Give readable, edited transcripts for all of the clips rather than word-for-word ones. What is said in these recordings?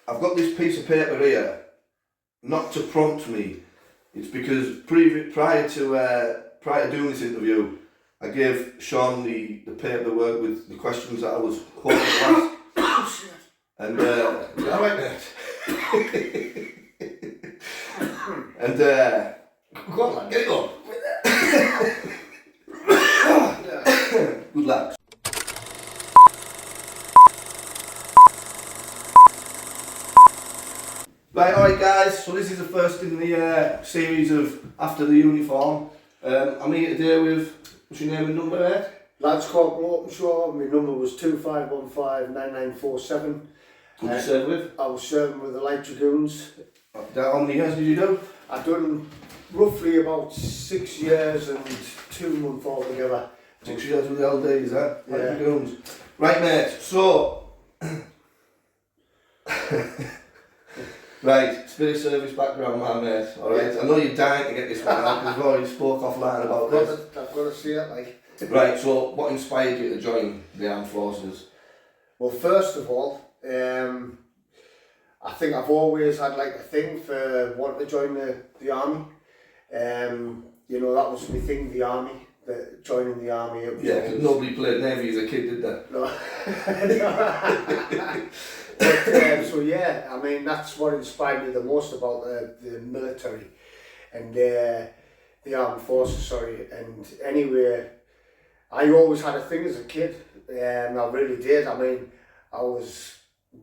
I've got this piece of paper here, not to prompt me. It's because prior to doing this interview, I gave Sean the paperwork with the questions that I was hoping to ask. And all right, mate. And go on, lad, get it on. Good lad. Right, alright guys, so this is the first in the series of After the Uniform. I'm here today with, what's your name and number, Ed? Lads called from Openshaw, my number was 25159947. Who did you serve with? I was serving with the Light Dragoons. How many years did you do? I've done roughly about 6 years and 2 months altogether. 6 years with the LDs, eh? Yeah. Light Dragoons. Right mate, so... Right, spirit service background, my mate, alright? Yeah. I know you're dying to get this one out because we've already spoke offline about this. I've got to see it, like. Right, so what inspired you to join the armed forces? Well, first of all, I think I've always had like a thing for wanting to join the army. You know, that was my thing, the army, joining the army. It was Yeah, because nobody played Navy as a kid, did they? No. But, so yeah, I mean, that's what inspired me the most about the military and the armed forces, sorry. And anyway, I always had a thing as a kid, and I really did. I mean, I was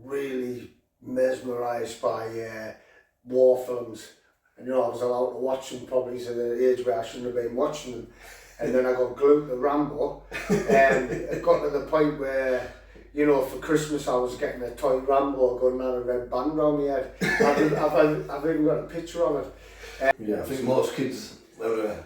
really mesmerised by war films. And you know, I was allowed to watch them probably at an age where I shouldn't have been watching them. And then I got glued to RAMBO, and it got to the point where, you know, for Christmas I was getting a toy RAMBO going on a red band around my head. I've even got a picture of it. Yeah, I think most kids are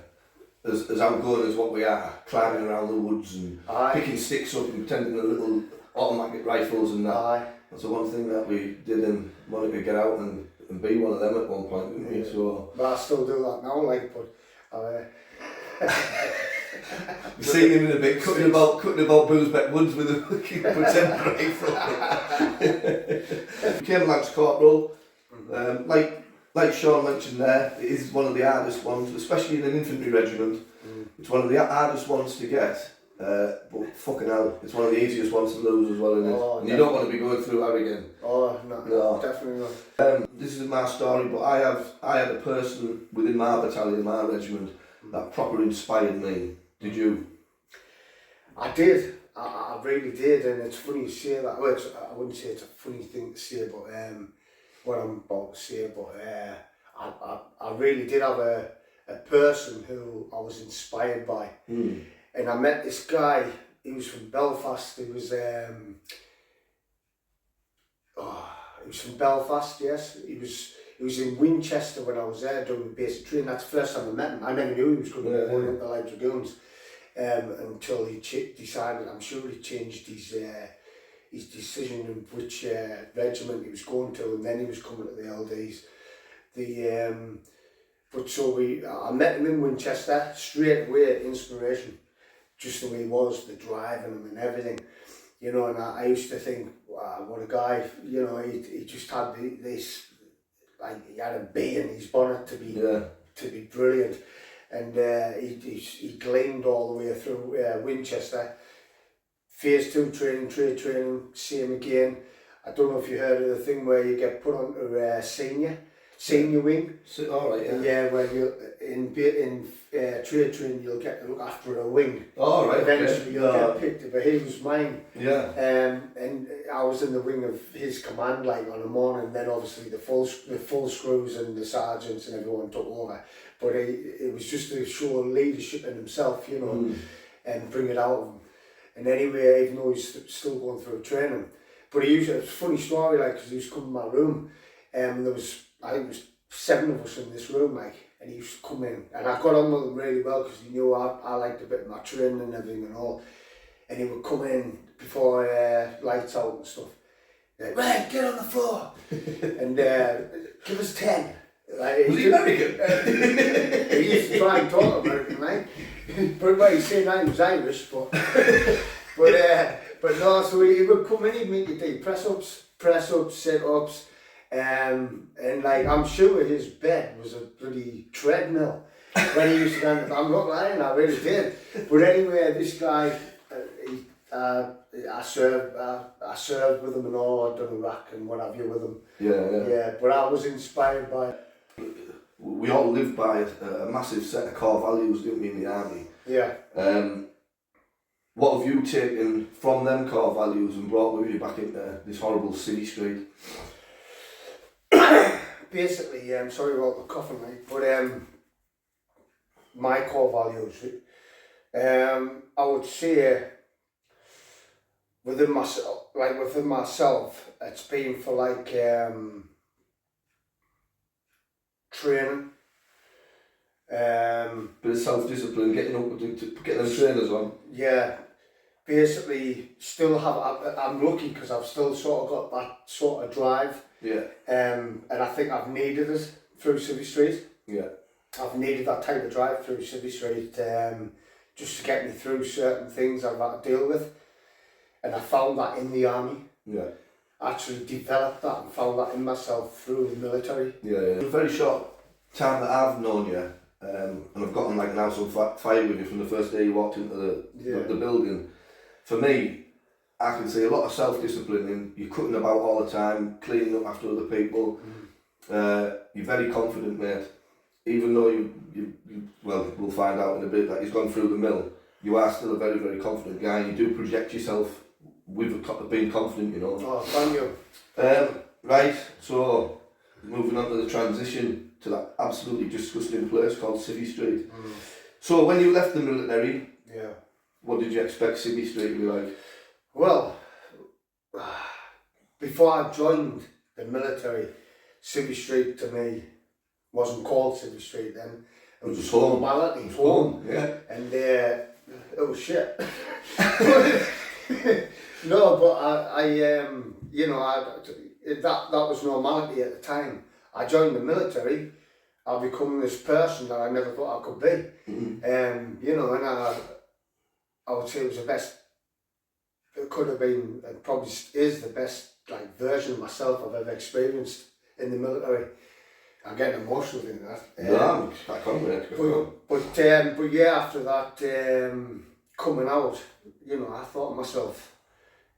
as outgoing as what we are, climbing around the woods and picking sticks up and pretending they're little automatic rifles and that. Aye. That's the one thing that we did and wanted to get out and be one of them at one point, didn't we? Yeah. So, but I still do that now, like, but we've seen him in a bit cutting about Boosbeck woods with a pretend rifle. Became Lance Corporal. Like Sean mentioned there, it is one of the hardest ones, especially in an infantry regiment. It's one of the hardest ones to get, but fucking hell, it's one of the easiest ones to lose as well, isn't it? Oh, and you don't want to be going through that again. Oh, no, definitely not. This is my story, but I had a person within my battalion, my regiment, that properly inspired me. Did you? I did. I really did, and it's funny you say that. Well, I wouldn't say it's a funny thing to say, but what I'm about to say, but I really did have a person who I was inspired by. And I met this guy. He was from Belfast. He was from Belfast. Yes, he was in Winchester when I was there doing the basic training. That's the first time I met him. I never knew he was going to be going into the Light Dragoons until he decided. I'm sure he changed his decision in which regiment he was going to, and then he was coming to the LDs. But so I met him in Winchester straight away. Inspiration. Just the way he was, the drive in him and everything, you know. And I used to think, wow, what a guy, you know. He just had this, like, he had a bee in his bonnet to be brilliant, and he gleamed all the way through Winchester. Phase 2 training, trade training, same again. I don't know if you heard of the thing where you get put onto senior wing. So, all right, yeah. Yeah, where you in trade training you'll get to look after a wing. All right. Eventually you'll get picked, but he was mine. Yeah. And I was in the wing of his command, like, on the morning. Then obviously the full screws and the sergeants and everyone took over. But it was just to show leadership in himself, you know, and bring it out of him. And anyway, even though he's still going through training, but it's a funny story, like, because he used to come in my room, and there was, I think it was 7 of us in this room, like, and he used to come in, and I got on with him really well because he knew I liked a bit of my training and everything and all, and he would come in before lights out and stuff, like, right, get on the floor, and give us 10. Like, was he American? He used to try and talk American, like, but what he's saying, I was Irish, but no, so he would come in, he'd make you do press-ups, sit-ups, And like, I'm sure his bed was a bloody treadmill when he used to go. I'm not lying, I really did. But anyway, this guy, I served with him and all. I'd done Iraq and what have you with him. Yeah. But I was inspired by it. We all lived by a massive set of core values, didn't we, in the army? Yeah. What have you taken from them core values and brought with you back into this horrible city street? Basically, sorry about the coughing, mate, but my core values, I would say within myself, it's been for like training. Bit of self-discipline, getting up to getting them trainers on. Yeah, basically still I'm lucky because I've still sort of got that sort of drive. Yeah. And I think I've needed it through Civvy Street. Yeah. I've needed that type of drive through Civvy Street just to get me through certain things I've had to deal with. And I found that in the army. Yeah. Actually developed that and found that in myself through the military. Yeah. In a very short time that I've known you, and I've gotten like now some fire with you from the first day you walked into the building. For me, I can see a lot of self-discipline in you're cutting about all the time, cleaning up after other people. You're very confident, mate. Even though you we'll find out in a bit that he's gone through the mill, you are still a very, very confident guy, and you do project yourself with being confident, you know. Oh, thank you. Right, so moving on to the transition to that absolutely disgusting place called Civvy Street. So when you left the military, what did you expect Civvy Street to be like? Well, before I joined the military, Civvy Street to me wasn't called Civvy Street then. It was home. Normality, home. Yeah. And it was shit. No, but that was normality at the time. I joined the military, I become this person that I never thought I could be. And I would say it was the best. It could have been, and probably is the best like version of myself I've ever experienced in the military. I'm getting emotional in that. I can't wait. But yeah, after that coming out, I thought to myself,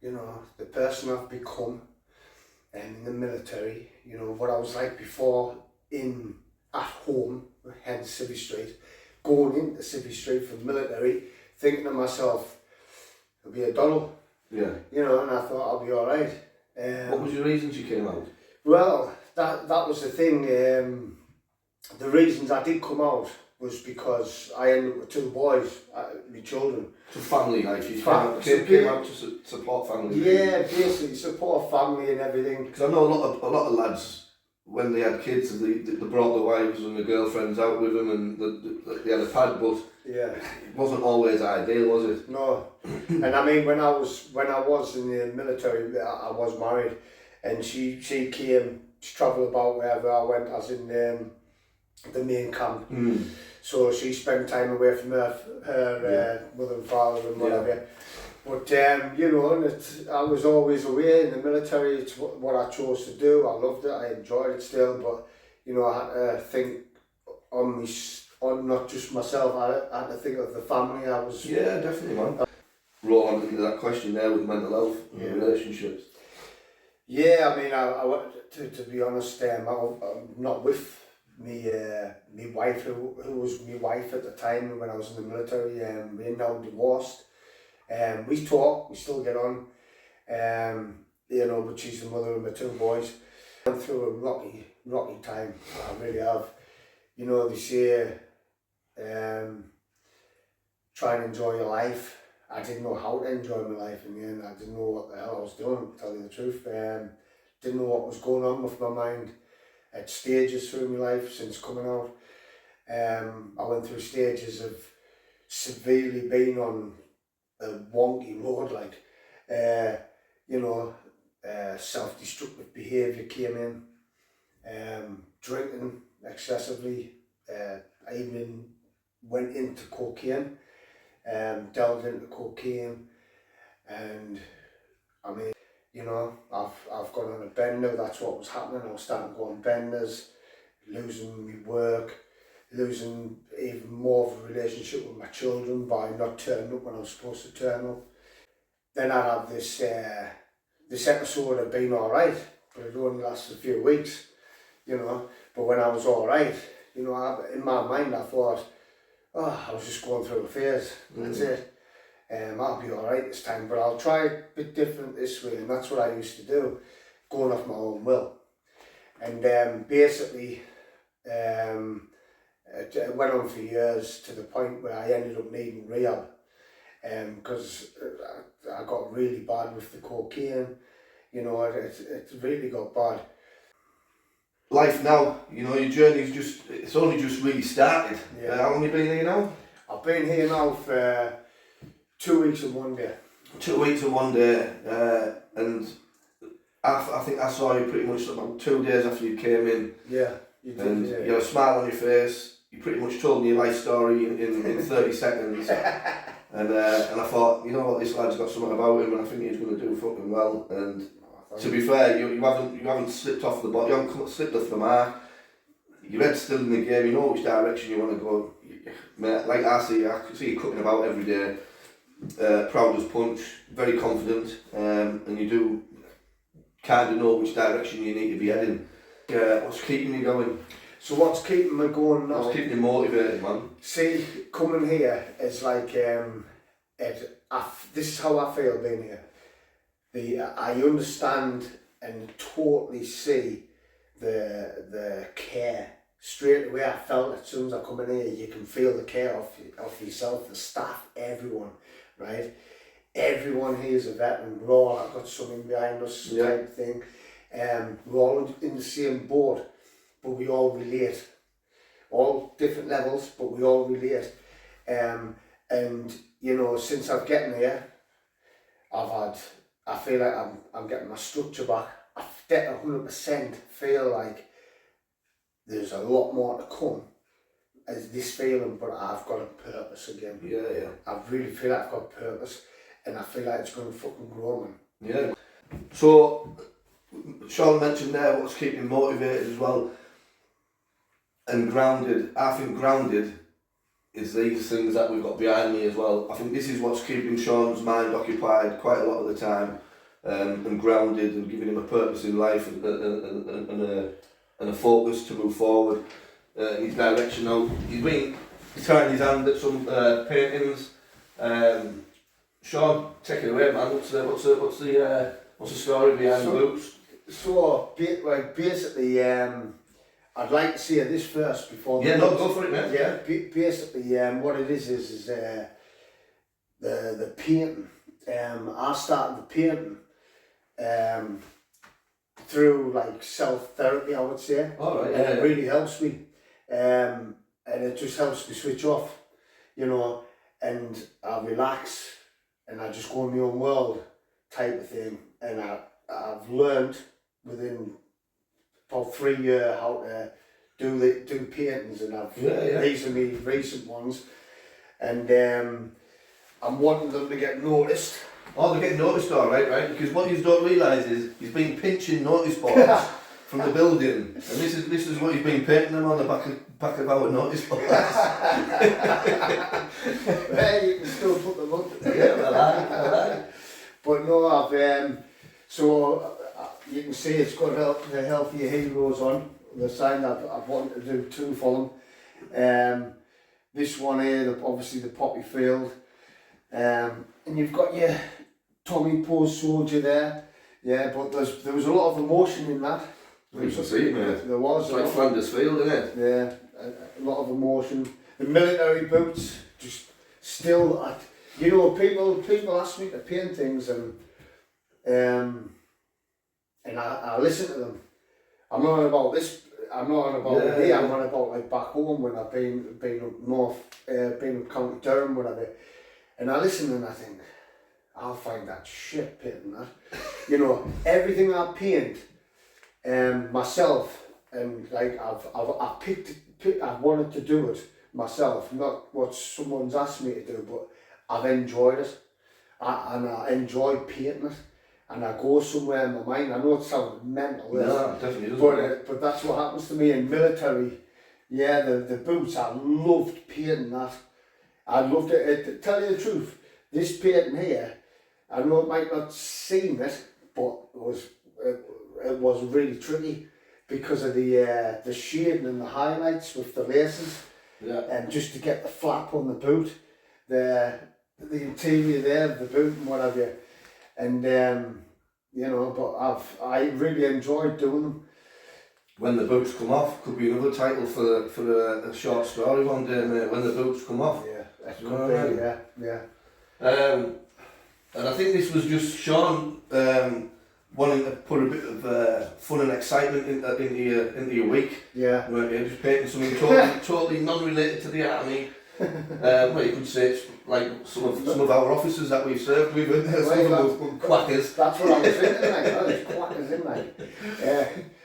the person I've become in the military, what I was like before at home, hence Civvy Street, going into Civvy Street for the military, thinking to myself, it'll be a doddle. Yeah. And I thought I'll be alright. What was your reasons you came out? Well, that was the thing. The reasons I did come out was because I ended up with two boys, my children. To family life, you came out to support family. Yeah, basically support family and everything. Because I know a lot of lads, when they had kids, they brought their wives and their girlfriends out with them, and they had a pad, but it wasn't always ideal, was it? No. And I mean, when I was in the military, I was married, and she came, she travelled about wherever I went, as in the main camp. So she spent time away from her mother and father and whatever. But I was always away in the military. It's what I chose to do. I loved it. I enjoyed it still. But I had to think on not just myself. I had to think of the family. Yeah, definitely, man. Roll on into that question there with mental health and relationships. Yeah, I mean, to be honest, I'm not with me wife, who was my wife at the time when I was in the military. We're now divorced. We talk, we still get on, but she's the mother of my two boys. I went through a rocky time, I really have. They say, try and enjoy your life. I didn't know how to enjoy my life in the end. I didn't know what the hell I was doing, to tell you the truth. Didn't know what was going on with my mind at stages through my life since coming out. I went through stages of severely being on a wonky road, like, self-destructive behaviour came in, drinking excessively. I even went into cocaine, delved into cocaine, and I mean, you know, I've gone on a bender. That's what was happening. I was starting to go on benders, losing my work, losing even more of a relationship with my children by not turning up when I was supposed to turn up. Then I'd have this episode of being alright, but it only lasted a few weeks, you know. But when I was alright, you know, in my mind I thought, oh, I was just going through a phase, that's it. I'll be alright this time, but I'll try a bit different this way, and that's what I used to do, going off my own will. And basically, it went on for years to the point where I ended up needing rehab, because I got really bad with the cocaine, you know, it really got bad. Life now, you know, your journey's it's only just really started. Yeah. How long have you been here now? I've been here now for 2 weeks and 1 day. 2 weeks and 1 day, and I think I saw you pretty much about 2 days after you came in. Yeah, you did. And Yeah. you had a smile on your face. You pretty much told me your life story in 30 seconds. And I thought, you know what, this lad's got something about him, and I think he's going to do fucking well. And to be fair, you haven't slipped off the ball. You haven't slipped off the mark. Your head's still in the game. You know which direction you want to go. Mate, like I see you cutting about every day. Proud as punch, very confident, and you do kind of know which direction you need to be heading. What's keeping you going? So what's keeping me going now? What's keeping you motivated, man? See, coming here is like, this is how I feel being here. I understand and totally see the care. Straight away I felt it as soon as I come in here, you can feel the care of yourself, the staff, everyone, right? Everyone here is a veteran. We're all, I've got something behind us type thing. We're all in the same boat, but we all relate. All different levels, but we all relate. And you know, since I've gotten here, I feel like I'm getting my structure back. I 100% feel like there's a lot more to come as this feeling, but I've got a purpose again. Yeah. I really feel like I've got a purpose, and I feel like it's going to fucking grow, man. Yeah. So, Sean mentioned there what's keeping you motivated as well, and grounded. I think grounded is these things that we've got behind me as well. I think this is what's keeping Sean's mind occupied quite a lot of the time, and grounded, and giving him a purpose in life and a focus to move forward in his direction. Now, he's been trying his hand at some paintings. Sean, take it away, man. What's the story behind the boots? So, basically, I'd like to see this first before. Yeah, no, go for it, man. Yeah, basically, what it is the painting. I started the painting through like self-therapy, I would say. All right, and it really helps me. And it just helps me switch off, you know, and I relax and I just go in my own world type of thing. And I've learned within about 3 years how to do paintings, and these are my recent ones, and I'm wanting them to get noticed. Oh, they're getting noticed, all right, because what you don't realise is he's been pinching notice boards from the building, and this is what he's been painting them on the back of our notice boards. Hey, you can still put them up. Yeah, I like. But no, I've so you can see it's got the Healthier Heroes on the sign. I've wanted to do 2 for them. This one here, obviously the poppy field, and you've got your Tommy Post soldier there. Yeah, but there was a lot of emotion in that. You can see it, mate. There was. It's like Flanders Field, isn't it? Yeah, a lot of emotion. The military boots, just still, you know, people ask me to paint things, and I listen to them. I'm not on about this. I'm not on about here. I'm on about like back home when I've been up north, been up County Durham, whatever. And I listen and I think, I'll find that shit painting that. You know, everything I paint, myself, and like I've picked. I wanted to do it myself, not what someone's asked me to do, but I've enjoyed it. I enjoy painting it. and I go somewhere in my mind. I know it sounds mental, No, it definitely doesn't. but that's what happens to me in military. Yeah, the boots, I loved painting that. I loved it. To tell you the truth, this painting here, I know it might not seem it, but it was really tricky because of the shading and the highlights with the laces. Yeah. And just to get the flap on the boot, the interior there of the boot and what have you. And you know, but I really enjoyed doing them. When the boots come off could be another title for a short story one day, mate. When the boots come off. Yeah, that You could know be, what I mean? yeah. And I think this was just Sean wanting to put a bit of fun and excitement into your week. Yeah. Weren't you? Just painting something totally non-related to the army. Well, you could say it's like some of our officers that we've served with, some of them were quackers. That's what I was thinking, like, oh, there's quackers in like.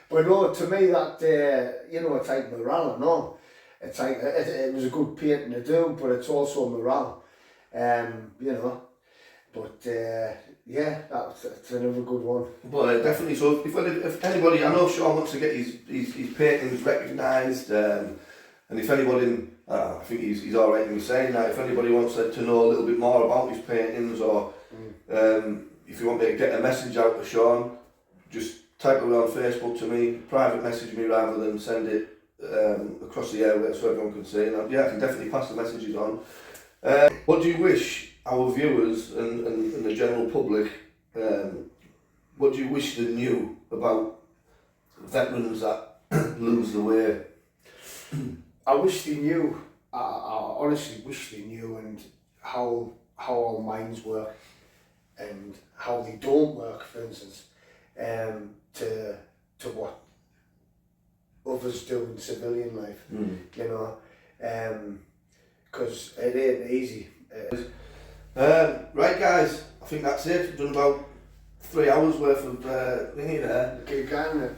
But no, to me that, you know, it's like morale and all. It's like, it was a good painting to do, but it's also morale. You know, but yeah, that's another good one. But definitely, so if anybody, I know Sean wants to get his paintings recognised, and if anybody, I think he's alright in me saying that, if anybody wants to know a little bit more about his paintings, or if you want me to get a message out to Sean, just type it on Facebook to me, private message me rather than send it across the airwaves so everyone can see. And yeah, I can definitely pass the messages on. What do you wish our viewers and the general public, what do you wish they knew about veterans that lose the way? I wish they knew, I honestly wish they knew, and how our minds work and how they don't work, for instance, to what others do in civilian life, you know, because it ain't easy. Right guys, I think that's it. We've done about 3 hours worth of thingy there. Keep going.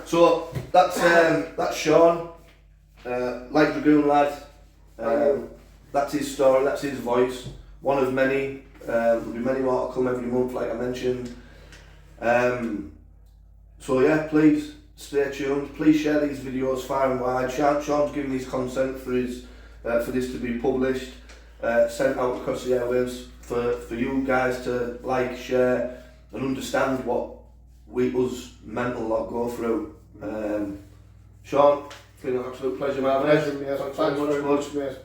So that's Sean, like Dragoon lad. That's his story, that's his voice. One of many. There'll be many more to come every month, like I mentioned. So yeah, please stay tuned. Please share these videos far and wide. Sean's given his consent for this to be published, sent out across the airwaves for you guys to like, share, and understand what us mental lot go through. Sean, it's been an absolute pleasure, man. Thanks very much, mate.